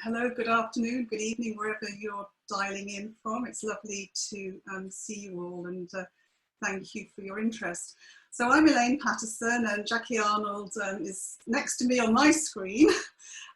Hello, good afternoon, good evening, wherever you're dialing in from. It's lovely to see you all, and thank you for your interest. So I'm Elaine Patterson, and Jackie Arnold is next to me on my screen,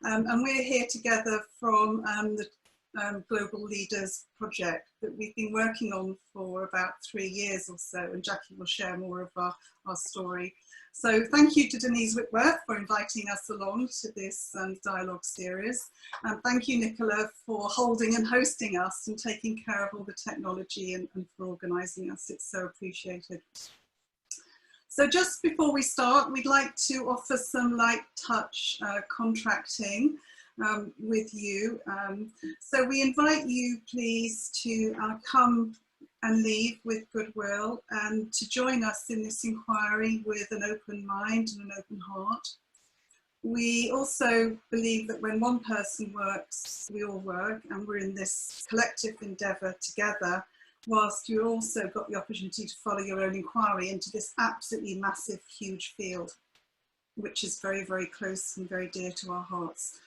and we're here together from the Global Leaders project that we've been working on for about 3 years or so, and Jackie will share more of our story. So thank you to Denise Whitworth for inviting us along to this dialogue series. And thank you, Nicola, for holding and hosting us and taking care of all the technology and for organising us. It's so appreciated. So just before we start, we'd like to offer some light touch contracting with you. So we invite you, please, to come and leave with goodwill and to join us in this inquiry with an open mind and an open heart. We also believe that when one person works, we all work, and we're in this collective endeavour together, whilst you've also got the opportunity to follow your own inquiry into this absolutely massive, huge field, which is very, very close and very dear to our hearts.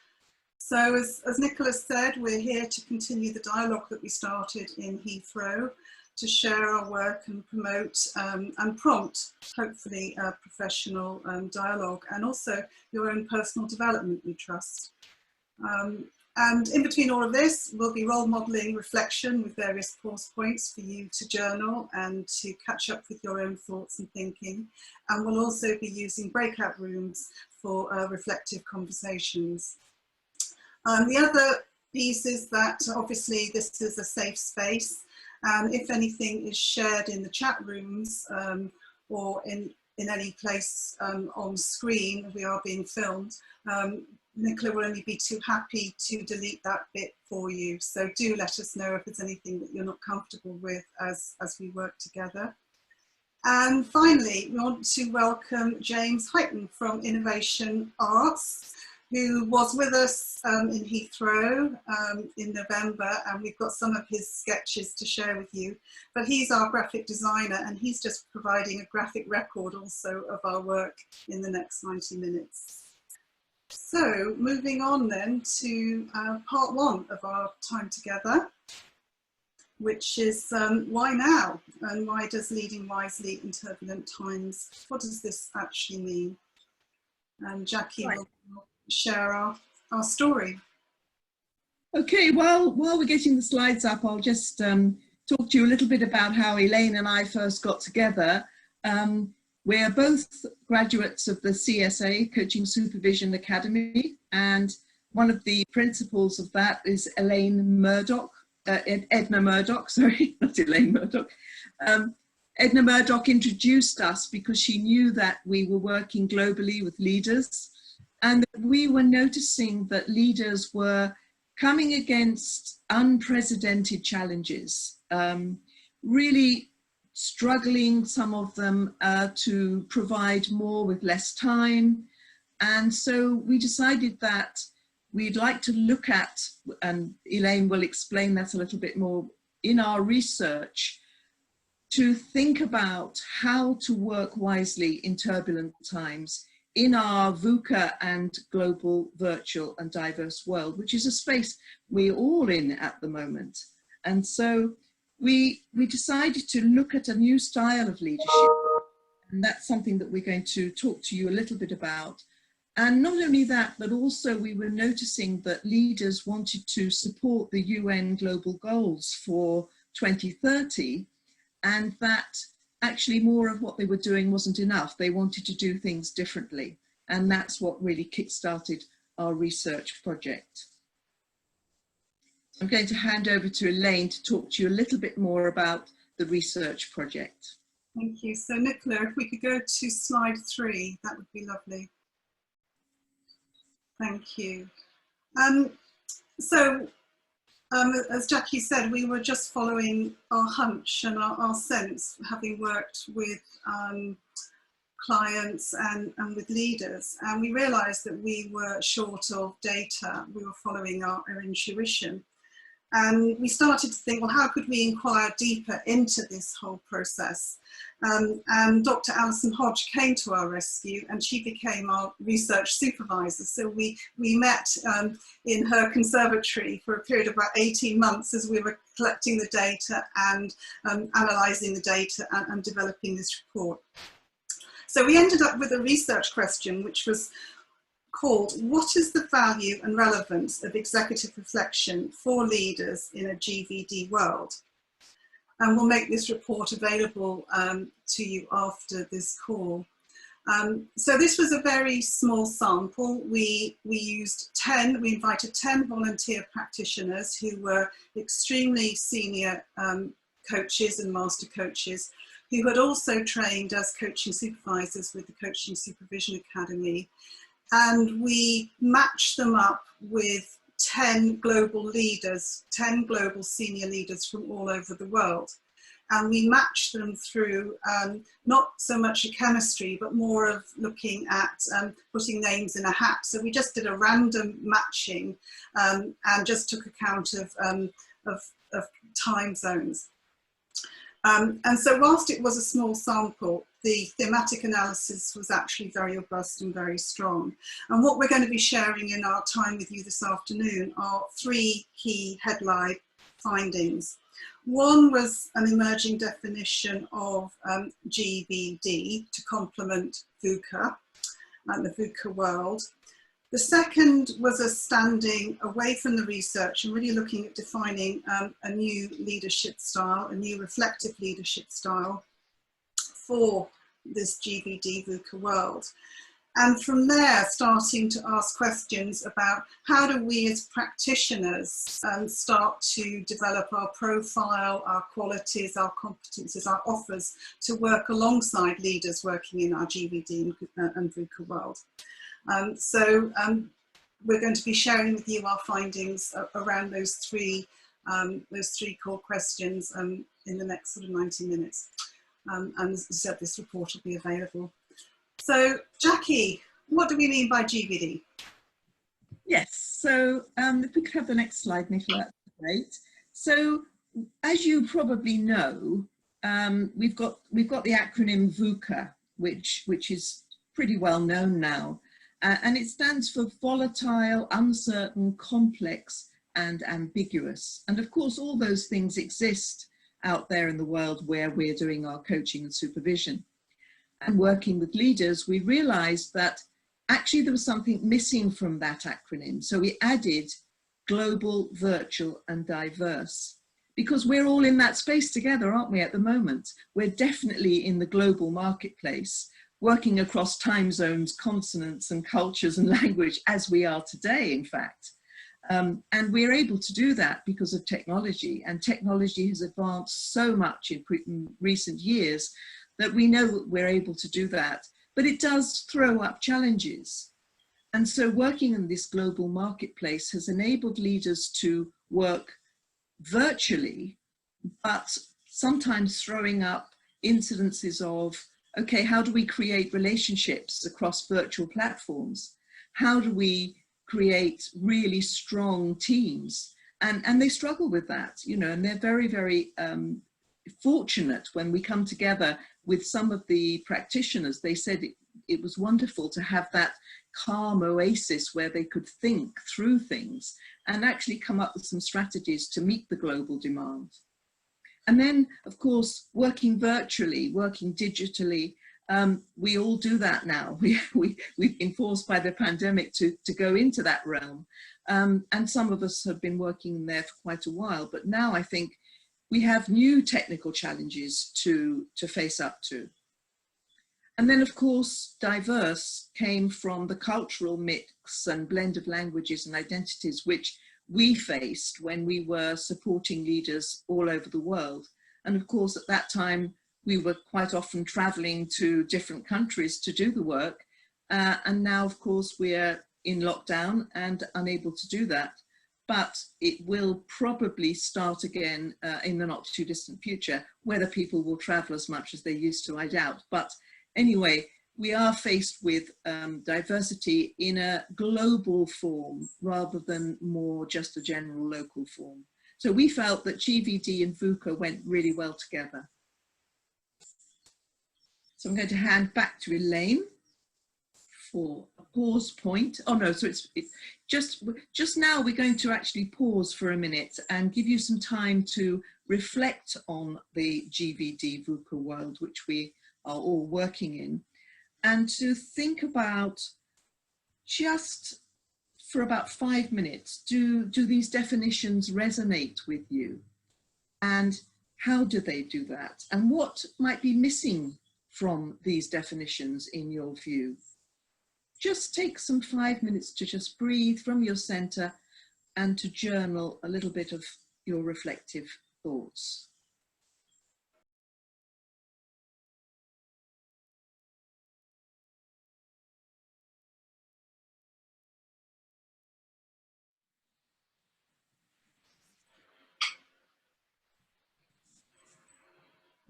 So as Nicola said, we're here to continue the dialogue that we started in Heathrow, to share our work and promote and prompt, hopefully, professional dialogue and also your own personal development, we trust. And in between all of this, we'll be role modelling reflection with various pause points for you to journal and to catch up with your own thoughts and thinking. And we'll also be using breakout rooms for reflective conversations. The other piece is that obviously this is a safe space. If anything is shared in the chat rooms or in any place on screen, we are being filmed, Nicola will only be too happy to delete that bit for you. So do let us know if there's anything that you're not comfortable with as we work together. And finally, we want to welcome James Hyton from Innovation Arts, who was with us in Heathrow in November, and we've got some of his sketches to share with you. But he's our graphic designer, and he's just providing a graphic record also of our work in the next 90 minutes. So moving on then to part one of our time together, which is why now? And why does leading wisely in turbulent times, what does this actually mean? And Jackie will share our story. Okay, well, while we're getting the slides up, I'll just talk to you a little bit about how Elaine and I first got together. We're both graduates of the CSA, Coaching Supervision Academy, and one of the principals of that is Edna Murdoch, sorry, not Elaine Murdoch. Edna Murdoch introduced us because she knew that we were working globally with leaders, and we were noticing that leaders were coming against unprecedented challenges, really struggling, some of them, to provide more with less time. And so we decided that we'd like to look at, and Elaine will explain that a little bit more in our research, to think about how to work wisely in turbulent times in our VUCA and global, virtual and diverse world, which is a space we're all in at the moment. And so we decided to look at a new style of leadership, and that's something that we're going to talk to you a little bit about. And not only that, but also we were noticing that leaders wanted to support the UN global goals for 2030, and that actually more of what they were doing wasn't enough. They wanted to do things differently. And that's what really kick-started our research project. I'm going to hand over to Elaine to talk to you a little bit more about the research project. Thank you. So Nicola, if we could go to slide 3, that would be lovely. Thank you. As Jackie said, we were just following our hunch and our sense, having worked with clients and with leaders, and we realised that we were short of data. We were following our intuition, And we started to think, well, how could we inquire deeper into this whole process? And Dr. Alison Hodge came to our rescue, and she became our research supervisor. So we met in her conservatory for a period of about 18 months as we were collecting the data and analysing the data and developing this report. So we ended up with a research question which was called, what is the value and relevance of executive reflection for leaders in a GVD world? And we'll make this report available to you after this call. So this was a very small sample. We invited 10 volunteer practitioners who were extremely senior coaches and master coaches who had also trained as coaching supervisors with the Coaching Supervision Academy. And we matched them up with 10 global leaders, 10 global senior leaders from all over the world. And we matched them through not so much a chemistry, but more of looking at putting names in a hat. So we just did a random matching and just took account of time zones. And so whilst it was a small sample, the thematic analysis was actually very robust and very strong. And what we're going to be sharing in our time with you this afternoon are 3 key headline findings. One was an emerging definition of GVD to complement VUCA and the VUCA world. The second was a standing away from the research and really looking at defining a new leadership style, a new reflective leadership style for this GVD VUCA world. And from there, starting to ask questions about how do we as practitioners start to develop our profile, our qualities, our competencies, our offers to work alongside leaders working in our GVD and VUCA world. We're going to be sharing with you our findings around those three core questions in the next sort of 90 minutes. And as I said, this report will be available. So, Jackie, what do we mean by GVD? Yes, so if we could have the next slide, Nicola, that's great. So, as you probably know, we've got the acronym VUCA, which is pretty well known now. And it stands for volatile, uncertain, complex, and ambiguous. And of course, all those things exist out there in the world where we're doing our coaching and supervision. And working with leaders, we realized that actually there was something missing from that acronym. So we added global, virtual, and diverse. Because we're all in that space together, aren't we, at the moment? We're definitely in the global marketplace, working across time zones, continents and cultures and language as we are today, in fact. And we're able to do that because of technology, and technology has advanced so much in recent years that we know that we're able to do that, but it does throw up challenges. And so working in this global marketplace has enabled leaders to work virtually, but sometimes throwing up incidences of, okay, how do we create relationships across virtual platforms? How do we create really strong teams? And they struggle with that, you know, and they're very, very fortunate when we come together with some of the practitioners. They said it was wonderful to have that calm oasis where they could think through things and actually come up with some strategies to meet the global demand. And then, of course, working virtually, working digitally, we all do that now. We've been forced by the pandemic to go into that realm. And some of us have been working there for quite a while, but now I think we have new technical challenges to face up to. And then, of course, diverse came from the cultural mix and blend of languages and identities, which we faced when we were supporting leaders all over the world. And of course, at that time, we were quite often traveling to different countries to do the work. And now, of course, we're in lockdown and unable to do that. But it will probably start again in the not too distant future. Whether people will travel as much as they used to, I doubt. But anyway, we are faced with diversity in a global form rather than more just a general local form. So we felt that GVD and VUCA went really well together. So I'm going to hand back to Elaine for a pause point. Oh no, so it's just now we're going to actually pause for a minute and give you some time to reflect on the GVD VUCA world, which we are all working in, and to think about, just for about 5 minutes, do these definitions resonate with you? And how do they do that? And what might be missing from these definitions in your view? Just take some 5 minutes to just breathe from your center and to journal a little bit of your reflective thoughts.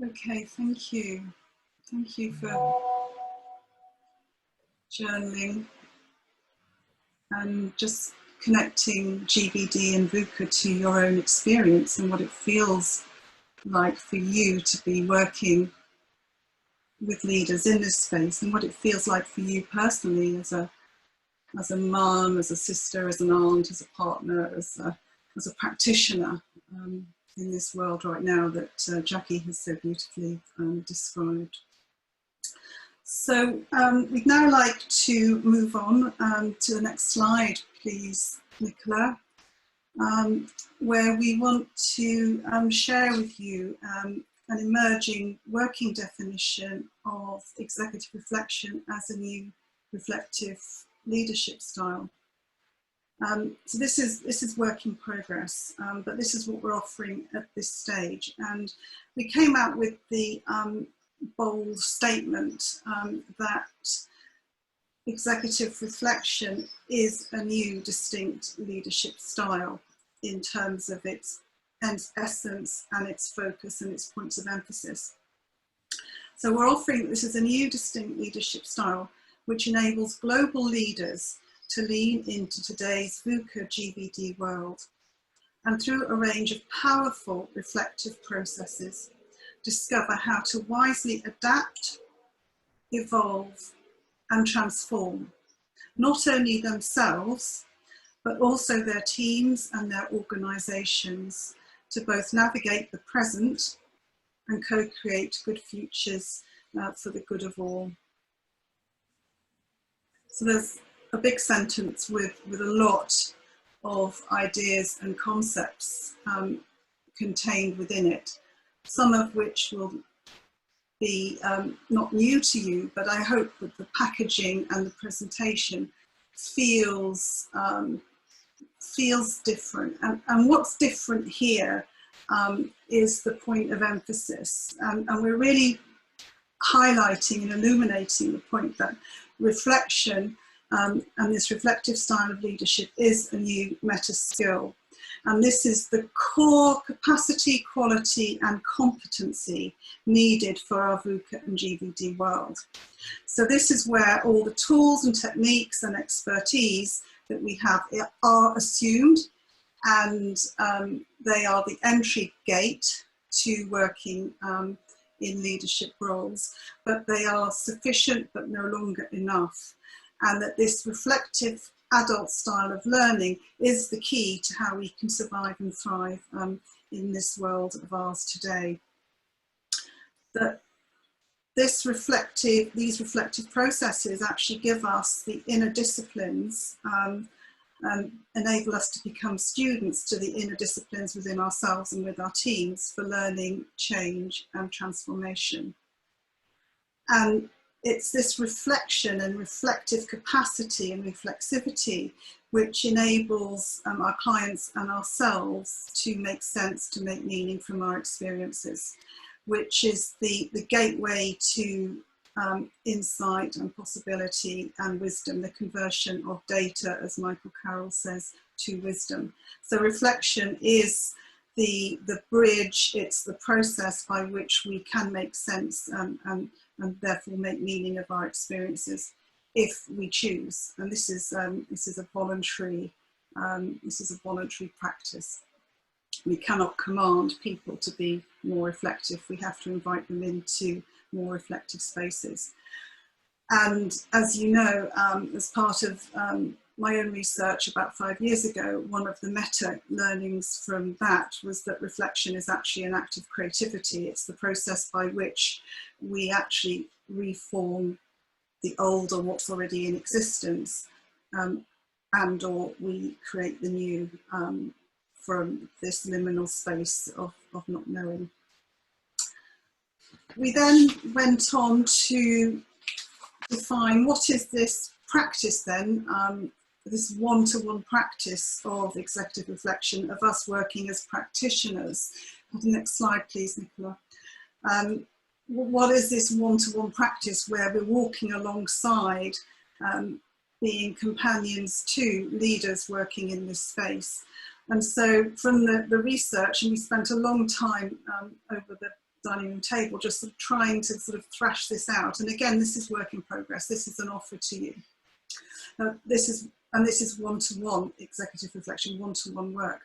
Okay, thank you. Thank you for journaling and just connecting GVD and VUCA to your own experience and what it feels like for you to be working with leaders in this space, and what it feels like for you personally as a mum, as a sister, as an aunt, as a partner, as a practitioner in this world right now that Jackie has so beautifully described. So we'd now like to move on to the next slide, please, Nicola, where we want to share with you an emerging working definition of executive reflection as a new reflective leadership style. So this is work in progress, but this is what we're offering at this stage. And we came out with the bold statement that executive reflection is a new distinct leadership style in terms of its essence and its focus and its points of emphasis. So we're offering this as a new distinct leadership style which enables global leaders to lean into today's VUCA GVD world, and through a range of powerful reflective processes discover how to wisely adapt, evolve and transform, not only themselves, but also their teams and their organisations, to both navigate the present and co-create good futures for the good of all. So there's a big sentence with a lot of ideas and concepts contained within it, some of which will be not new to you, but I hope that the packaging and the presentation feels different. And what's different here is the point of emphasis. And we're really highlighting and illuminating the point that reflection and this reflective style of leadership is a new meta skill. And this is the core capacity, quality and competency needed for our VUCA and GVD world. So this is where all the tools and techniques and expertise that we have are assumed, and they are the entry gate to working in leadership roles, but they are sufficient but no longer enough. And that this reflective adult style of learning is the key to how we can survive and thrive in this world of ours today. That these reflective processes actually give us the inner disciplines and enable us to become students to the inner disciplines within ourselves and with our teams for learning, change and transformation. And it's this reflection and reflective capacity and reflexivity which enables our clients and ourselves to make sense, to make meaning from our experiences, which is the gateway to insight and possibility and wisdom, the conversion of data, as Michael Carroll says, to wisdom. So reflection is the bridge, it's the process by which we can make sense and therefore make meaning of our experiences if we choose. And this is a voluntary practice. We cannot command people to be more reflective. We have to invite them into more reflective spaces. And as you know, as part of my own research about 5 years ago, one of the meta learnings from that was that reflection is actually an act of creativity. It's the process by which we actually reform the old or what's already in existence, and or we create the new from this liminal space of not knowing. We then went on to define what is this practice then, this one-to-one practice of executive reflection, of us working as practitioners. Next slide please, Nicola. What is this one-to-one practice where we're walking alongside, being companions to leaders working in this space? And so from the research, and we spent a long time over the dining room table just sort of trying to sort of thrash this out. And again, this is work in progress. This is an offer to you. This is one-to-one executive reflection, one-to-one work,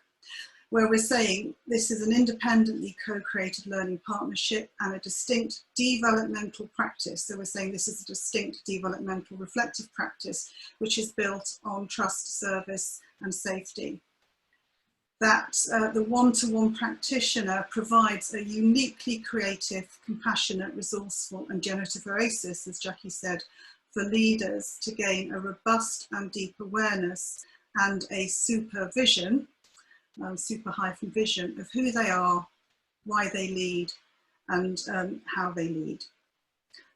where we're saying this is an independently co-created learning partnership and a distinct developmental practice. So we're saying this is a distinct developmental reflective practice, which is built on trust, service, and safety. That the one-to-one practitioner provides a uniquely creative, compassionate, resourceful, and generative oasis, as Jackie said, for leaders to gain a robust and deep awareness and a supervision, super-vision of who they are, why they lead, and how they lead.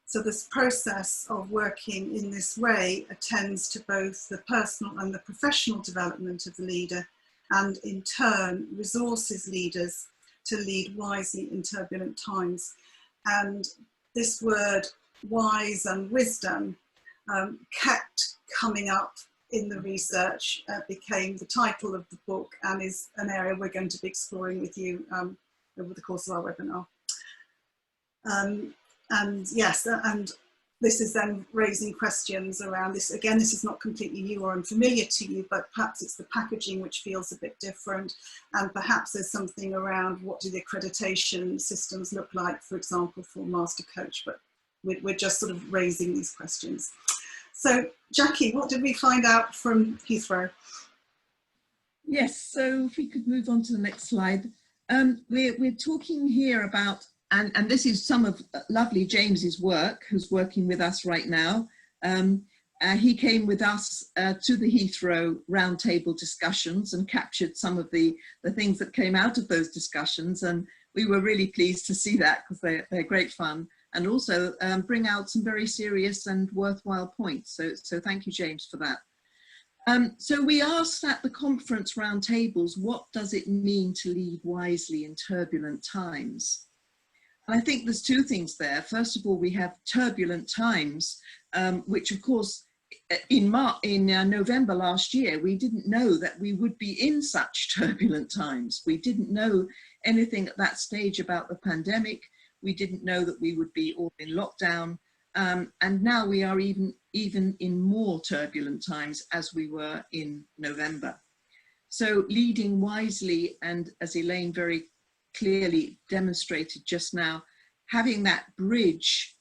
So this process of working in this way attends to both the personal and the professional development of the leader, and in turn resources leaders to lead wisely in turbulent times. And this word wise and wisdom kept coming up in the research, became the title of the book, and is an area we're going to be exploring with you over the course of our webinar. And yes, and this is then raising questions around this. Again, this is not completely new or unfamiliar to you, but perhaps it's the packaging which feels a bit different. And perhaps there's something around what do the accreditation systems look like, for example, for Master Coach, but we're just sort of raising these questions. So Jackie, what did we find out from Heathrow? Yes, so if we could move on to the next slide. We're talking here about, and this is some of lovely James's work, who's working with us right now. He came with us to the Heathrow roundtable discussions and captured some of the things that came out of those discussions. And we were really pleased to see that, because they're great fun, and also bring out some very serious and worthwhile points. So thank you, James, for that. So we asked at the conference roundtables, what does it mean to lead wisely in turbulent times? And I think there's two things there. First of all, we have turbulent times, which of course, in November last year, we didn't know that we would be in such turbulent times. We didn't know anything at that stage about the pandemic. We didn't know that we would be all in lockdown. And now we are even in more turbulent times as we were in November. So leading wisely, and as Elaine very clearly demonstrated just now, having that bridge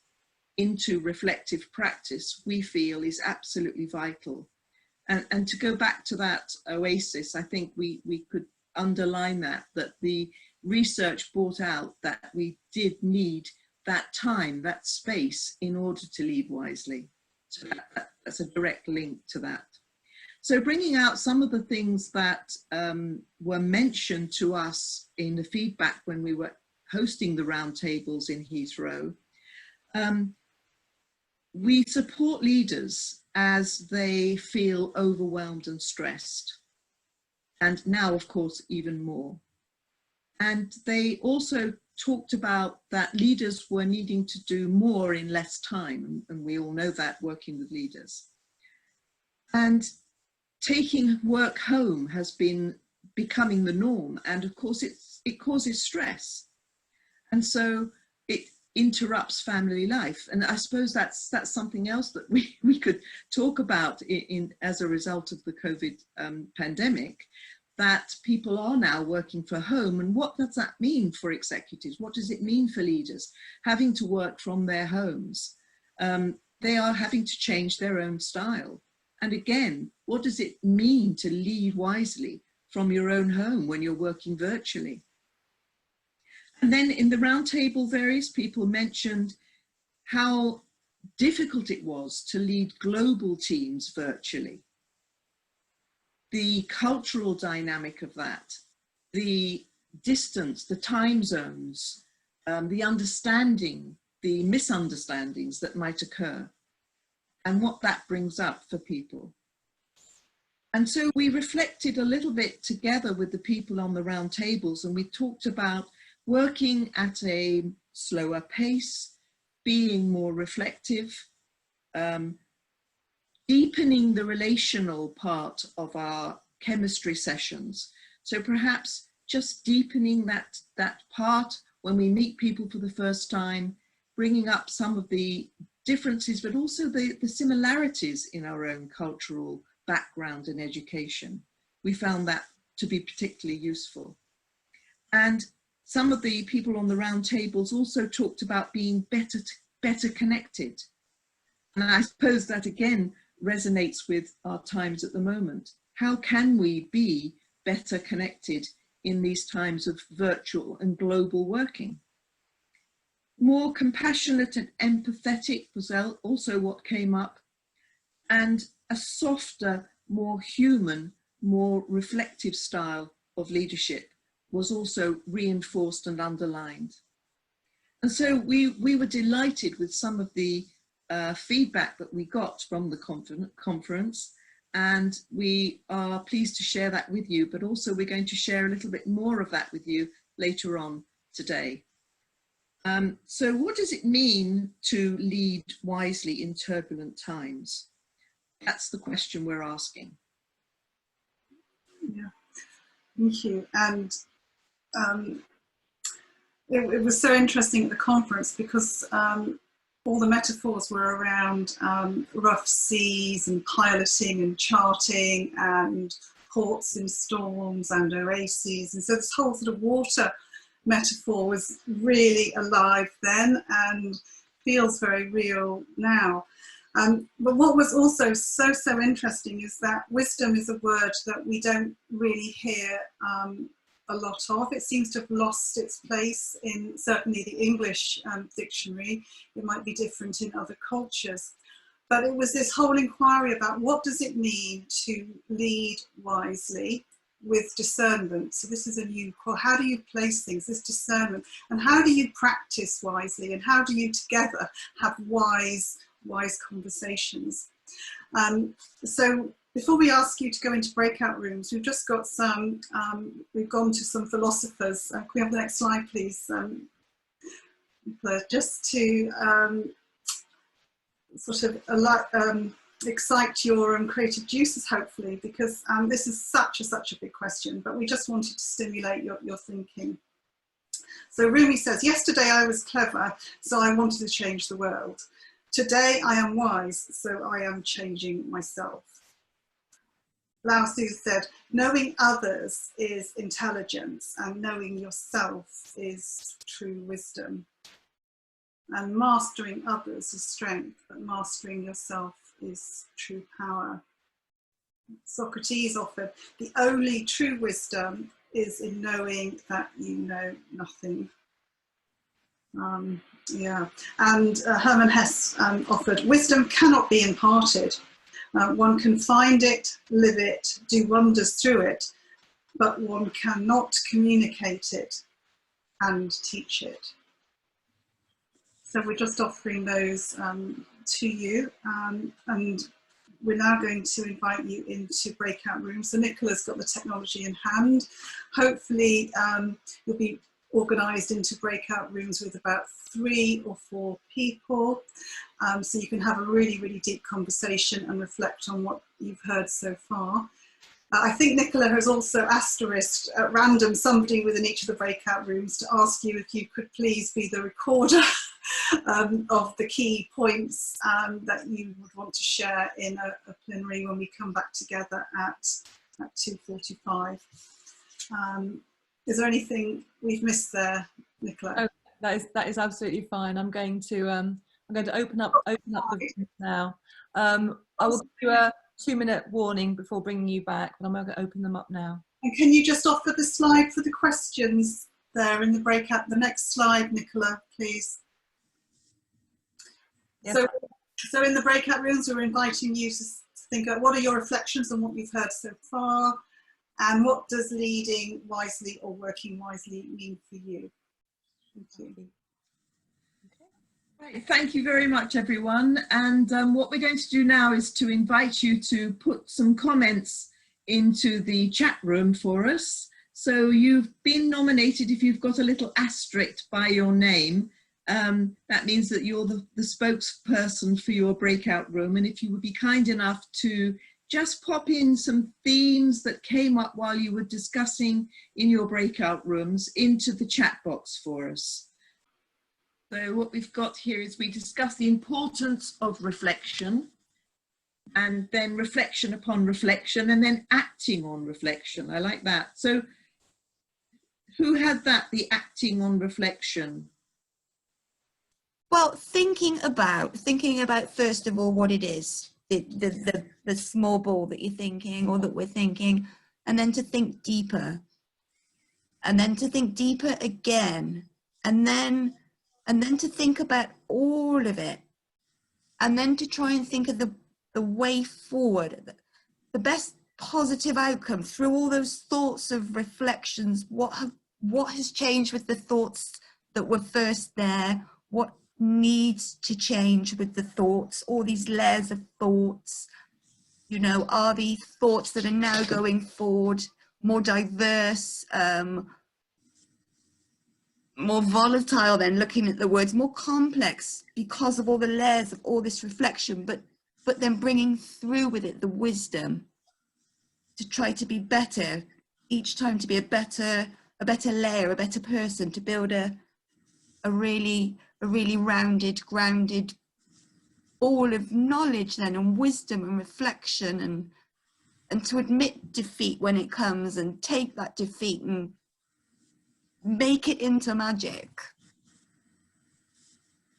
into reflective practice, we feel is absolutely vital. And to go back to that oasis, I think we could underline that the research brought out that we did need that time, that space, in order to lead wisely. So that's a direct link to that. So bringing out some of the things that were mentioned to us in the feedback when we were hosting the roundtables in Heathrow, we support leaders as they feel overwhelmed and stressed, and now, of course, even more. And they also talked about that leaders were needing to do more in less time, and we all know that working with leaders. And taking work home has been becoming the norm, and of course it causes stress, and so it interrupts family life. And I suppose that's something else that we could talk about as a result of the COVID pandemic, that people are now working from home. And what does that mean for executives? What does it mean for leaders having to work from their homes? They are having to change their own style. And again, what does it mean to lead wisely from your own home when you're working virtually? And then in the roundtable, various people mentioned how difficult it was to lead global teams virtually. The cultural dynamic of that, the distance, the time zones, the understanding, the misunderstandings that might occur, and what that brings up for people. And so we reflected a little bit together with the people on the round tables, and we talked about working at a slower pace, being more reflective, deepening the relational part of our chemistry sessions. So perhaps just deepening that part when we meet people for the first time, bringing up some of the differences, but also the similarities in our own cultural background and education. We found that to be particularly useful. And some of the people on the round tables also talked about being better connected. And I suppose that again resonates with our times at the moment. How can we be better connected in these times of virtual and global working? More compassionate and empathetic was also what came up, and a softer, more human, more reflective style of leadership was also reinforced and underlined. And so we were delighted with some of the feedback that we got from the conference, and we are pleased to share that with you, but also we're going to share a little bit more of that with you later on today. So what does it mean to lead wisely in turbulent times? That's the question we're asking. Yeah, thank you. And it was so interesting at the conference because all the metaphors were around rough seas and piloting and charting and ports in storms and oases. And so this whole sort of water metaphor was really alive then and feels very real now. But what was also so interesting is that wisdom is a word that we don't really hear a lot of. It seems to have lost its place in certainly the English dictionary. It might be different in other cultures. But it was this whole inquiry about what does it mean to lead wisely with discernment. So this is a new core. How do you place things, this discernment, and how do you practice wisely, and how do you together have wise conversations? So before we ask you to go into breakout rooms, we've just got some, we've gone to some philosophers. Can we have the next slide, please? Just to sort of excite your creative juices, hopefully, because this is such a big question, but we just wanted to stimulate your thinking. So Rumi says, yesterday I was clever, so I wanted to change the world. Today I am wise, so I am changing myself. Lao Tzu said, knowing others is intelligence, and knowing yourself is true wisdom. And mastering others is strength, but mastering yourself is true power. Socrates offered, the only true wisdom is in knowing that you know nothing. Yeah, and Hermann Hesse offered, wisdom cannot be imparted. One can find it, live it, do wonders through it, but one cannot communicate it and teach it. So we're just offering those to you, and we're now going to invite you into breakout rooms. So Nicola's got the technology in hand. Hopefully you'll be organised into breakout rooms with about 3 or 4 people, so you can have a really deep conversation and reflect on what you've heard so far. I think Nicola has also asterisked at random somebody within each of the breakout rooms to ask you if you could please be the recorder of the key points that you would want to share in a plenary when we come back together at at 2:45. Is there anything we've missed there, Nicola? Oh, that is absolutely fine. I'm going to open up the room now. I will give you a 2-minute warning before bringing you back, but I'm going to open them up now. And can you just offer the slide for the questions there in the breakout? The next slide, Nicola, please. Yes. So in the breakout rooms, we're inviting you to think about what are your reflections on what we've heard so far, and what does leading wisely or working wisely mean for you? Thank you. Right, thank you very much, everyone. And what we're going to do now is to invite you to put some comments into the chat room for us. So you've been nominated if you've got a little asterisk by your name. That means that you're the spokesperson for your breakout room. And if you would be kind enough to just pop in some themes that came up while you were discussing in your breakout rooms into the chat box for us. So what we've got here is we discuss the importance of reflection, and then reflection upon reflection, and then acting on reflection. I like that. So who had that, the acting on reflection? Well, thinking about first of all what it is, the small ball that you're thinking or that we're thinking, and then to think deeper, and then to think deeper again, and then to think about all of it, and then to try and think of the way forward, the best positive outcome through all those thoughts of reflections. What has changed with the thoughts that were first there? What needs to change with the thoughts? All these layers of thoughts, you know, are these thoughts that are now going forward more diverse, more volatile, then looking at the words, more complex because of all the layers of all this reflection, but then bringing through with it the wisdom to try to be better each time, to be a better layer, a better person, to build a really rounded, grounded ball of knowledge then, and wisdom and reflection, and to admit defeat when it comes, and take that defeat and make it into magic.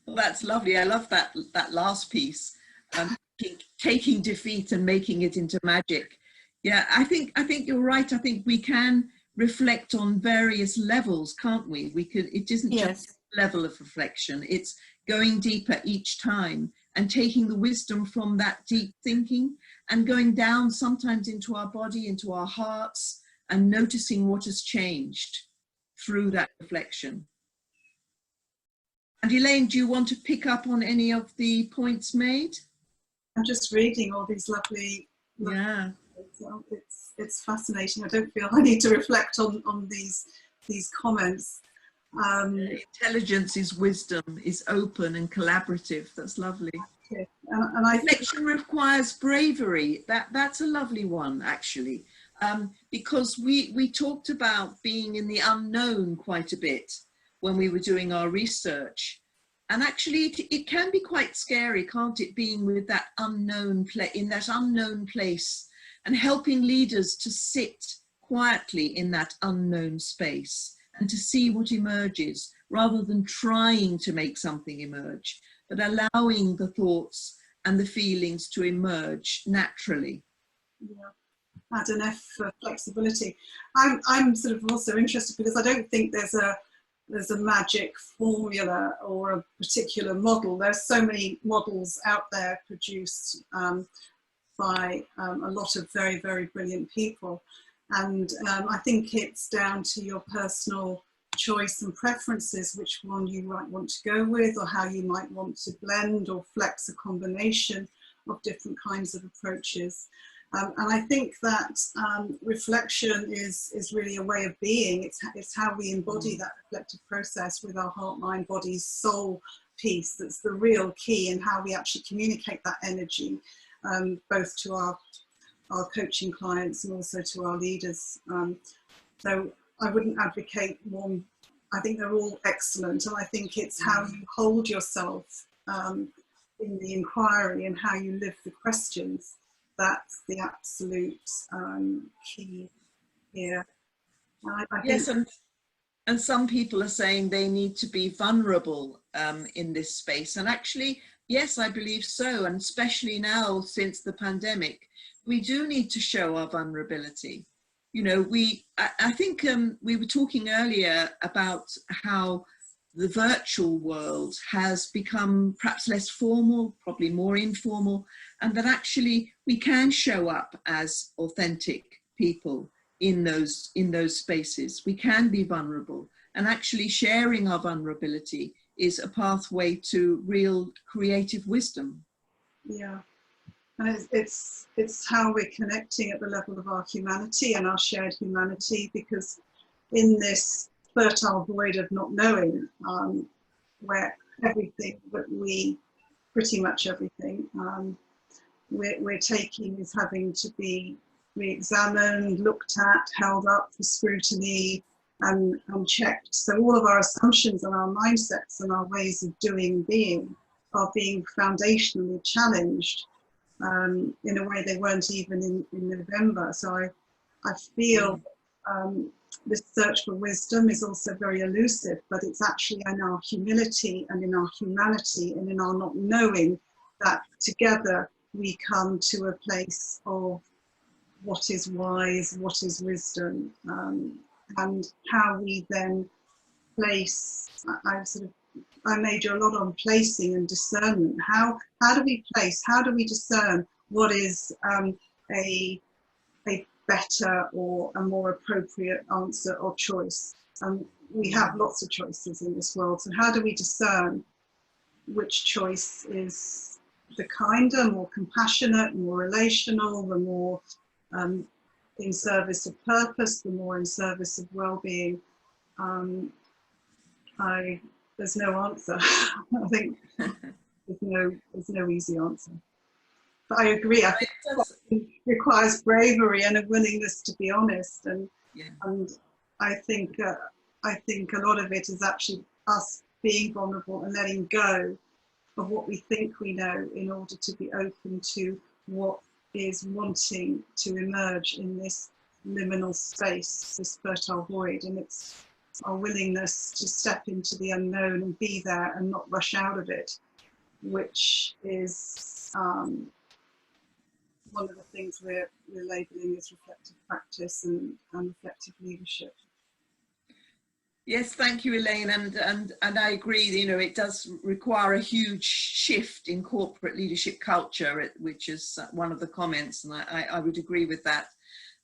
Well, that's lovely. I love that last piece. Taking defeat and making it into magic. Yeah, I think you're right. I think we can reflect on various levels, can't we? It isn't just a level of reflection. It's going deeper each time and taking the wisdom from that deep thinking and going down sometimes into our body, into our hearts, and noticing what has changed through that reflection. And Elaine, do you want to pick up on any of the points made? I'm just reading all these lovely, yeah. It's fascinating. I don't feel I need to reflect on these comments. Intelligence is wisdom, is open and collaborative. That's lovely. And I think reflection requires bravery. That's a lovely one, actually, because we talked about being in the unknown quite a bit when we were doing our research. And actually, it can be quite scary, can't it, being with that unknown in that unknown place, and helping leaders to sit quietly in that unknown space and to see what emerges, rather than trying to make something emerge, but allowing the thoughts and the feelings to emerge naturally. Yeah, add an F for flexibility. I'm sort of also interested because I don't think there's a magic formula or a particular model. There's so many models out there produced by a lot of very, very brilliant people. And I think it's down to your personal choice and preferences, which one you might want to go with, or how you might want to blend or flex a combination of different kinds of approaches. And I think that reflection is really a way of being. It's how we embody that reflective process with our heart, mind, body, soul piece. That's the real key in how we actually communicate that energy, both to our coaching clients and also to our leaders. So I wouldn't advocate one. I think they're all excellent, and I think it's how you hold yourself in the inquiry and how you live the questions that's the absolute key here. I Yes, think, and some people are saying they need to be vulnerable in this space. And actually, yes, I believe so. And especially now, since the pandemic, we do need to show our vulnerability. You know, I think we were talking earlier about how the virtual world has become perhaps less formal, probably more informal, and that actually we can show up as authentic people in those spaces. We can be vulnerable, and actually sharing our vulnerability is a pathway to real creative wisdom. yeah. And it's how we're connecting at the level of our humanity and our shared humanity, because in this fertile void of not knowing, where everything that we, pretty much everything, we're taking is having to be re-examined, looked at, held up for scrutiny and checked. So all of our assumptions and our mindsets and our ways of doing and being are being foundationally challenged in a way they weren't even in November. So I feel this search for wisdom is also very elusive, but it's actually in our humility and in our humanity and in our not knowing that together we come to a place of what is wise, what is wisdom, and how we then place. I major a lot on placing and discernment. How do we place? How do we discern what is a better or a more appropriate answer or choice? We have lots of choices in this world, so how do we discern which choice is the kinder, more compassionate, more relational, the more in service of purpose, the more in service of well-being? There's no answer. I think there's no easy answer. But I agree. I think it requires bravery and a willingness to be honest, and I think a lot of it is actually us being vulnerable and letting go of what we think we know in order to be open to what is wanting to emerge in this liminal space, this fertile void. And it's our willingness to step into the unknown and be there and not rush out of it, which is one of the things we're labelling as reflective practice and reflective leadership. Yes, thank you, Elaine, and I agree. You know, it does require a huge shift in corporate leadership culture, which is one of the comments, and I would agree with that.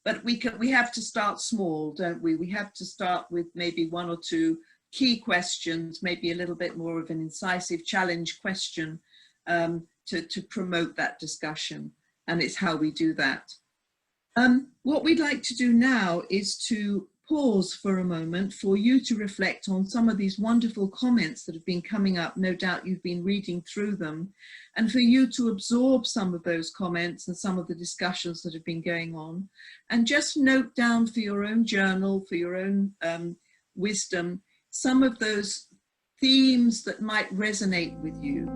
But we have to start small, don't we? We have to start with maybe one or two key questions, maybe a little bit more of an incisive challenge question to promote that discussion, and it's how we do that. What we'd like to do now is to pause for a moment for you to reflect on some of these wonderful comments that have been coming up. No doubt you've been reading through them, and for you to absorb some of those comments and some of the discussions that have been going on, and just note down for your own journal, for your own wisdom, some of those themes that might resonate with you.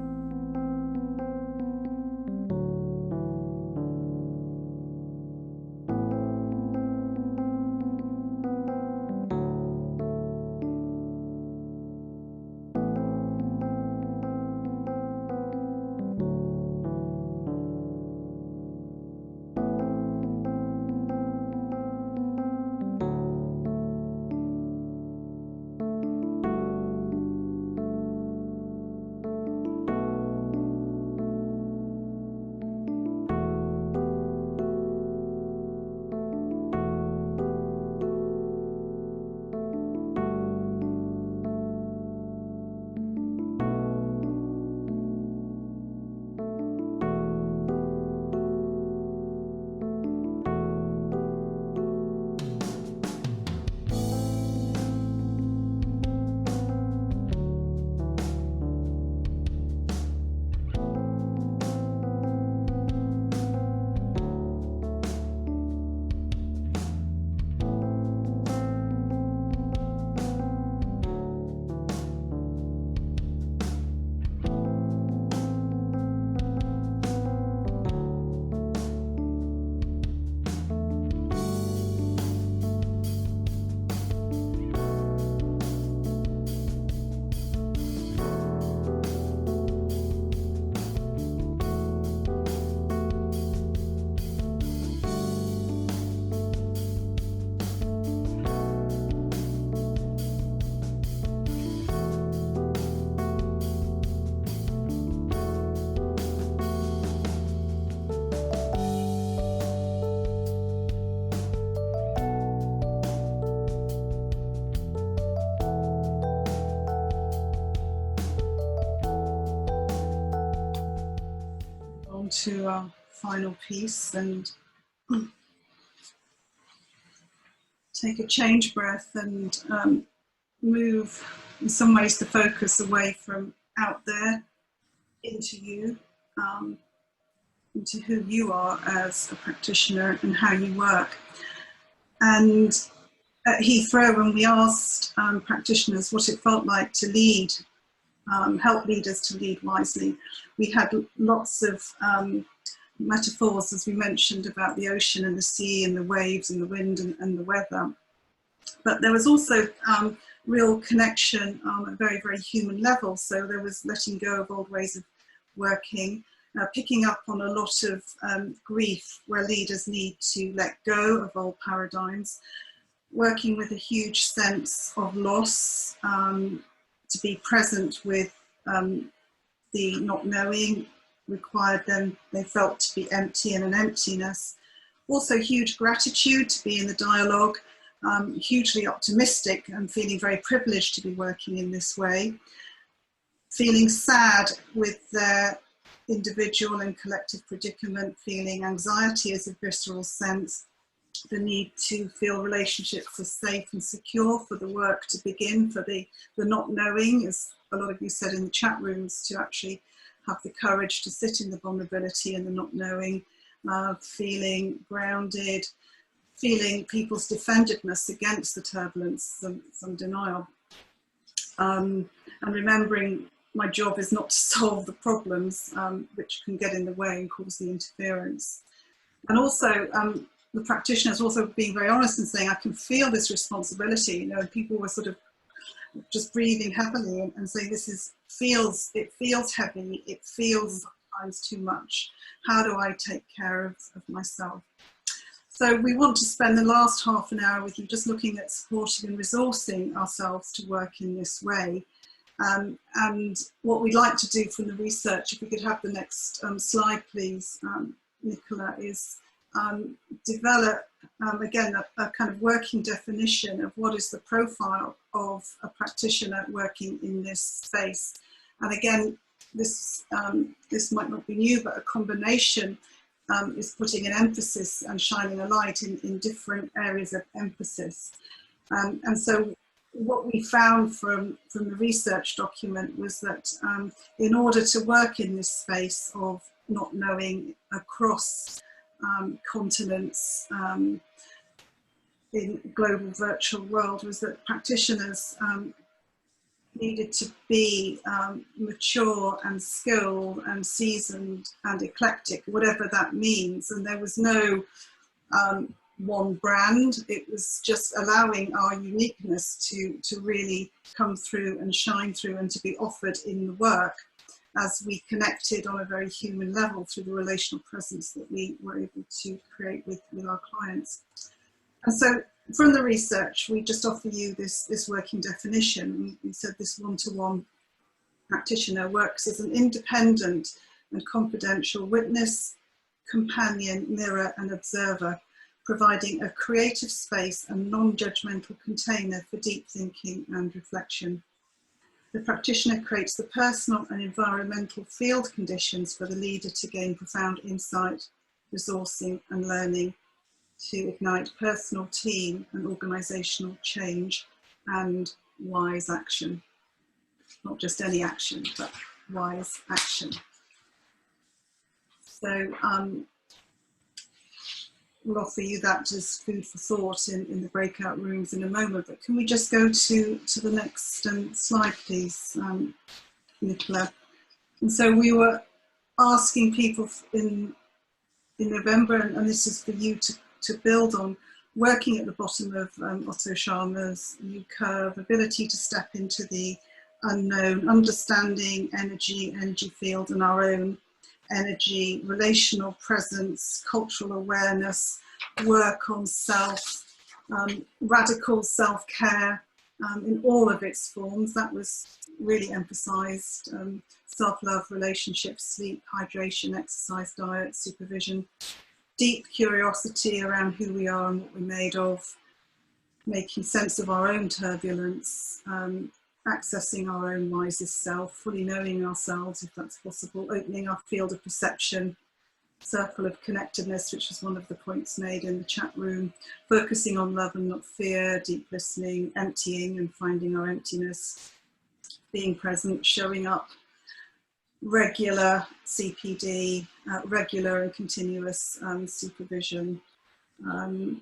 to our final piece and take a change breath and move in some ways the focus away from out there into you, into who you are as a practitioner and how you work. And at Heathrow, when we asked practitioners what it felt like to lead, help leaders to lead wisely, we had lots of metaphors, as we mentioned, about the ocean and the sea and the waves and the wind and the weather. But there was also real connection on a very, very human level. So there was letting go of old ways of working, picking up on a lot of grief where leaders need to let go of old paradigms, working with a huge sense of loss, to be present with the not knowing required them, they felt to be empty and an emptiness. Also huge gratitude to be in the dialogue, hugely optimistic and feeling very privileged to be working in this way. Feeling sad with their individual and collective predicament, feeling anxiety as a visceral sense, the need to feel relationships are safe and secure for the work to begin, for the not knowing, as a lot of you said in the chat rooms, to actually have the courage to sit in the vulnerability and the not knowing, feeling grounded, feeling people's defendedness against the turbulence, some denial, and remembering my job is not to solve the problems which can get in the way and cause the interference. And also the practitioners also being very honest and saying, I can feel this responsibility, you know, and people were sort of just breathing heavily and saying, this is, it feels heavy, it feels sometimes too much. How do I take care of myself? So we want to spend the last half an hour with you just looking at supporting and resourcing ourselves to work in this way. And what we'd like to do from the research, if we could have the next slide please, Nicola, is develop again a kind of working definition of what is the profile of a practitioner working in this space. And again, this might not be new, but a combination is putting an emphasis and shining a light in different areas of emphasis. And so what we found from the research document was that in order to work in this space of not knowing across continents in global virtual world, was that practitioners needed to be mature and skilled and seasoned and eclectic, whatever that means. And there was no one brand. It was just allowing our uniqueness to really come through and shine through and to be offered in the work as we connected on a very human level through the relational presence that we were able to create with our clients. And so from the research, we just offer you this working definition. We said this one-to-one practitioner works as an independent and confidential witness, companion, mirror and observer, providing a creative space and non-judgmental container for deep thinking and reflection. The practitioner creates the personal and environmental field conditions for the leader to gain profound insight, resourcing and learning, to ignite personal, team and organisational change and wise action. Not just any action, but wise action. So we'll offer you that as food for thought in the breakout rooms in a moment, but can we just go to the next slide, please, Nicola? And so we were asking people in November, and this is for you to build on, working at the bottom of Otto Scharmer's U-curve, ability to step into the unknown, understanding energy field and our own energy, relational presence, cultural awareness, work on self, radical self-care in all of its forms. That was really emphasised. Self-love, relationships, sleep, hydration, exercise, diet, supervision, deep curiosity around who we are and what we're made of, making sense of our own turbulence, accessing our own wisest self, fully knowing ourselves if that's possible, opening our field of perception, circle of connectedness, which was one of the points made in the chat room, focusing on love and not fear, deep listening, emptying and finding our emptiness, being present, showing up, regular CPD, regular and continuous supervision, a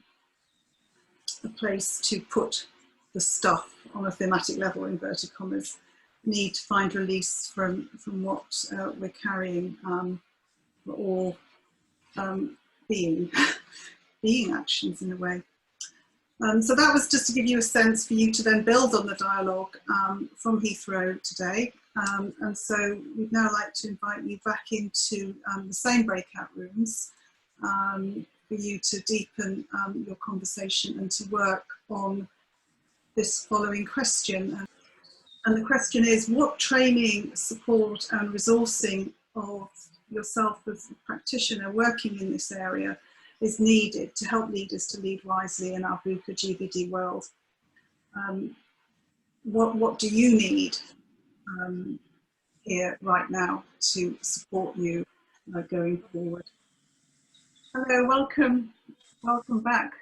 place to put the stuff on a thematic level, inverted commas, need to find release from what we're carrying, we're all being actions in a way. So that was just to give you a sense for you to then build on the dialogue from Heathrow today. And so we'd now like to invite you back into the same breakout rooms for you to deepen your conversation and to work on this following question. And the question is, what training, support and resourcing of yourself as a practitioner working in this area is needed to help leaders to lead wisely in our VUCA GVD world? What do you need here right now to support you going forward? Hello, welcome back.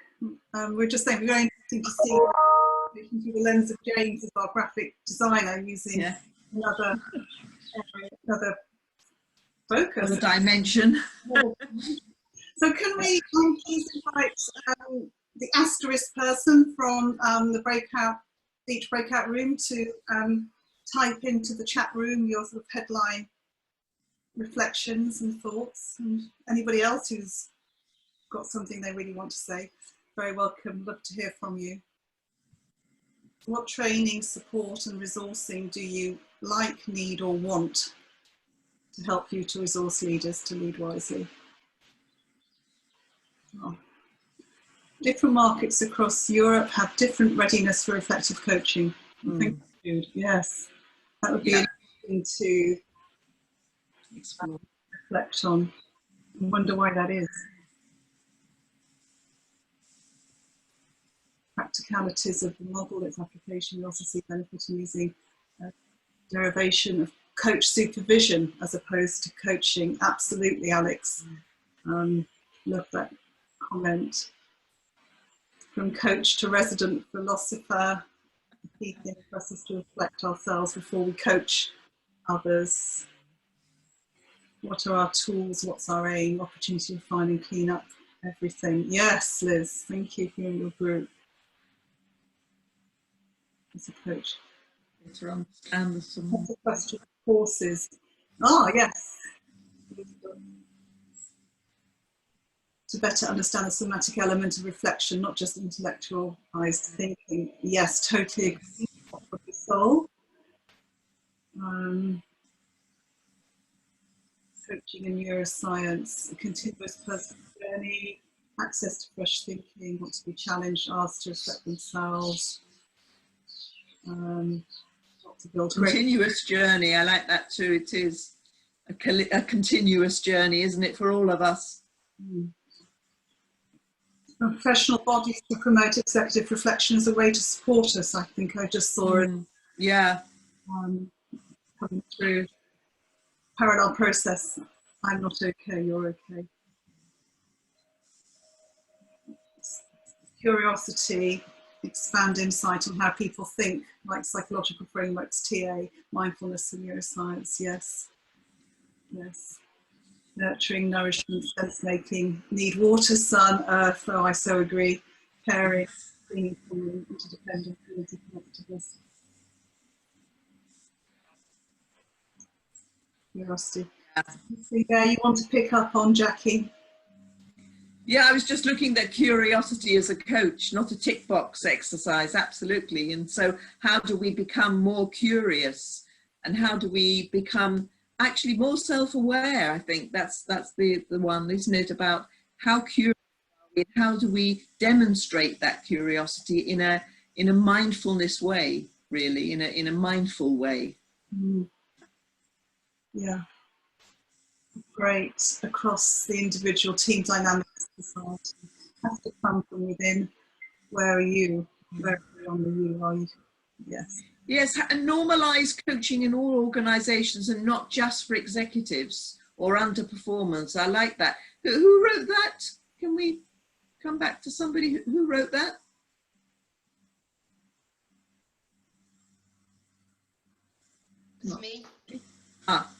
We're just saying, we're very interesting to see, looking through the lens of James as our graphic designer, using another focus. Another dimension. So can we please invite the asterisk person from each breakout room to type into the chat room your sort of headline reflections and thoughts, and anybody else who's got something they really want to say, very welcome, love to hear from you. What training, support and resourcing do you like, need or want to help you to resource leaders to lead wisely? Oh. Different markets across Europe have different readiness for effective coaching. Thank you. Yes, that would be interesting to reflect on and wonder why that is. Practicalities of the model, its application. We also see benefit in using derivation of coach supervision as opposed to coaching. Absolutely, Alex. Love that comment. From coach to resident philosopher, the key thing for us is to reflect ourselves before we coach others. What are our tools? What's our aim? Opportunity to find and clean up everything. Yes, Liz, thank you for your group. As a coach. To understand the question. Courses. Ah, yes. To better understand the somatic element of reflection, not just intellectualized thinking. Yes, totally agree. For the soul. Coaching and neuroscience, a continuous personal journey, access to fresh thinking, want to be challenged, asked to reflect themselves. To build continuous journey. I like that too. It is a continuous journey, isn't it, for all of us? Professional bodies to promote executive reflection as a way to support us. I think I just saw it. Yeah. Coming through. Parallel process. I'm not okay, you're okay. Curiosity, expand insight on how people think, like psychological frameworks, TA, mindfulness and neuroscience. Yes. Yes. Nurturing, nourishment, sense making, need water, sun, earth. Oh, I so agree. Caring, meaningful, interdependent, interconnectedness. Curiosity. There, you want to pick up on, Jackie? Yeah, I was just looking at curiosity as a coach, not a tick box exercise, absolutely. And so how do we become more curious, and how do we become actually more self-aware? I think that's the one, isn't it, about how curious are we, and how do we demonstrate that curiosity in a mindfulness way, really, in a mindful way. Yeah. Great. Across the individual team dynamics of society. It has to come from within. Where are you? Where on the you are you? Yes. Yes, and normalise coaching in all organisations, and not just for executives or underperformance. I like that. Who wrote that? Can we come back to somebody who wrote that? It's me. Ah.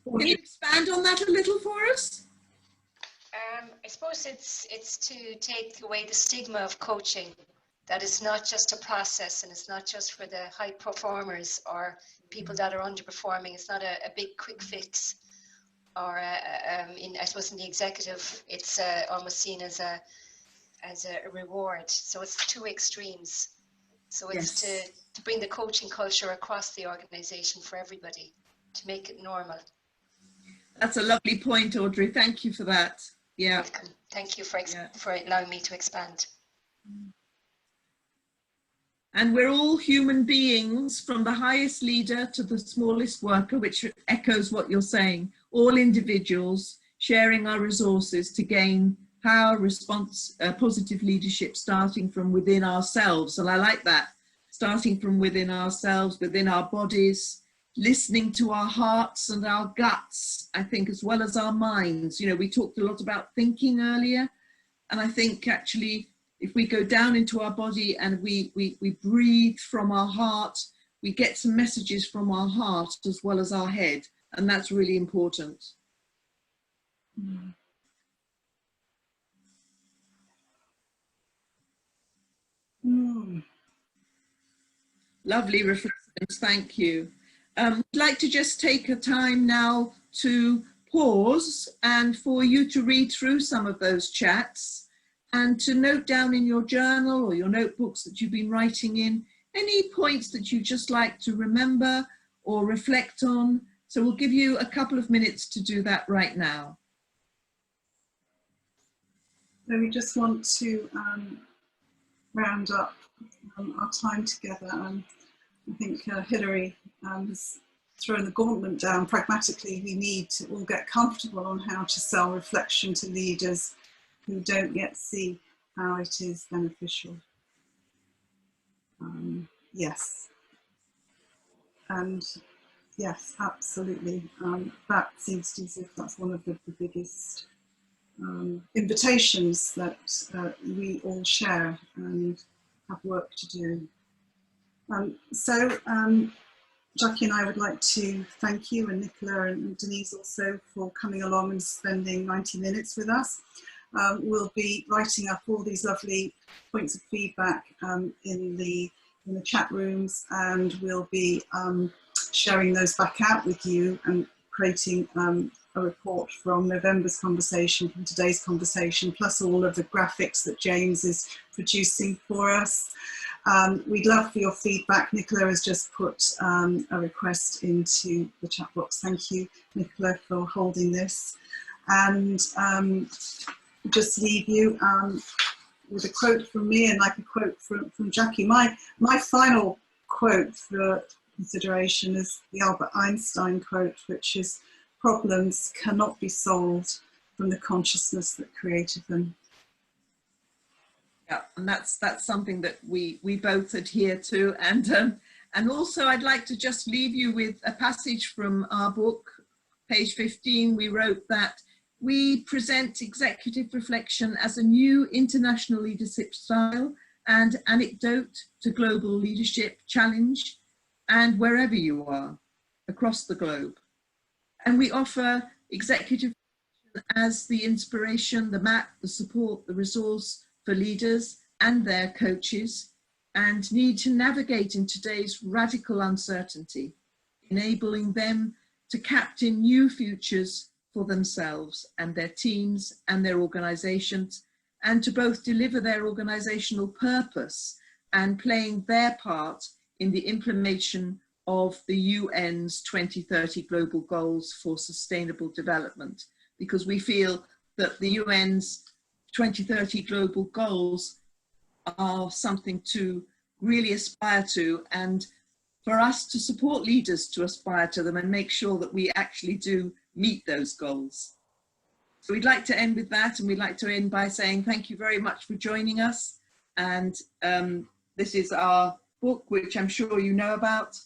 Can you expand on that a little for us? I suppose it's to take away the stigma of coaching, that it's not just a process and it's not just for the high performers or people that are underperforming. It's not a big quick fix, or I suppose in the executive, it's almost seen as a reward. So it's two extremes. So it's Yes. to bring the coaching culture across the organization for everybody, to make it normal. That's a lovely point, Audrey. Thank you for that. Yeah. Welcome. Thank you for allowing me to expand. And we're all human beings, from the highest leader to the smallest worker, which echoes what you're saying. All individuals sharing our resources to gain power, response, positive leadership, starting from within ourselves. And I like that, starting from within ourselves, within our bodies, listening to our hearts and our guts, I think, as well as our minds. You know, we talked a lot about thinking earlier, and I think actually if we go down into our body and we breathe from our heart, we get some messages from our heart as well as our head, and that's really important. Lovely reflections, thank you. I'd like to just take a time now to pause and for you to read through some of those chats and to note down in your journal or your notebooks that you've been writing in any points that you just like to remember or reflect on. So we'll give you a couple of minutes to do that right now. So we just want to round up our time together. I think Hilary has thrown the gauntlet down. Pragmatically, we need to all get comfortable on how to sell reflection to leaders who don't yet see how it is beneficial. Yes. And yes, absolutely. That seems as if that's one of the biggest invitations that we all share and have work to do. Jackie and I would like to thank you, and Nicola and Denise also, for coming along and spending 90 minutes with us. We'll be writing up all these lovely points of feedback in the chat rooms, and we'll be sharing those back out with you and creating a report from November's conversation, from today's conversation, plus all of the graphics that James is producing for us. We'd love for your feedback. Nicola has just put a request into the chat box. Thank you, Nicola, for holding this. And just leave you with a quote from me and like a quote from Jackie. My final quote for consideration is the Albert Einstein quote, which is, "Problems cannot be solved from the consciousness that created them." Yeah, and that's something that we both adhere to. And also I'd like to just leave you with a passage from our book, page 15. We wrote that we present executive reflection as a new international leadership style and antidote to global leadership challenge, and wherever you are across the globe. And we offer executive as the inspiration, the map, the support, the resource for leaders and their coaches, and need to navigate in today's radical uncertainty, enabling them to captain new futures for themselves and their teams and their organizations, and to both deliver their organizational purpose and playing their part in the implementation of the UN's 2030 Global Goals for Sustainable Development, because we feel that the UN's 2030 Global Goals are something to really aspire to, and for us to support leaders to aspire to them and make sure that we actually do meet those goals. So we'd like to end with that, and we'd like to end by saying thank you very much for joining us. And this is our book, which I'm sure you know about,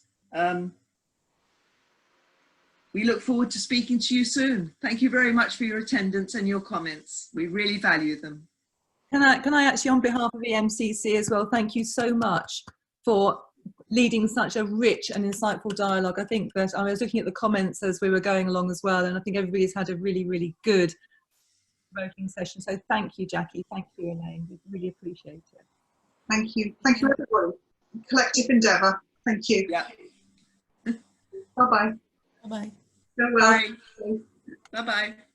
we look forward to speaking to you soon. Thank you very much for your attendance and your comments. We really value them. Can I actually, on behalf of EMCC as well, thank you so much for leading such a rich and insightful dialogue. I think that I was looking at the comments as we were going along as well, and I think everybody's had a really, really good voting session. So thank you, Jackie. Thank you, Elaine. We really appreciate it. Thank you. Thank you, everybody. Collective endeavour. Thank you. Yeah. Bye-bye. Bye-bye. Go well. Bye. Bye-bye.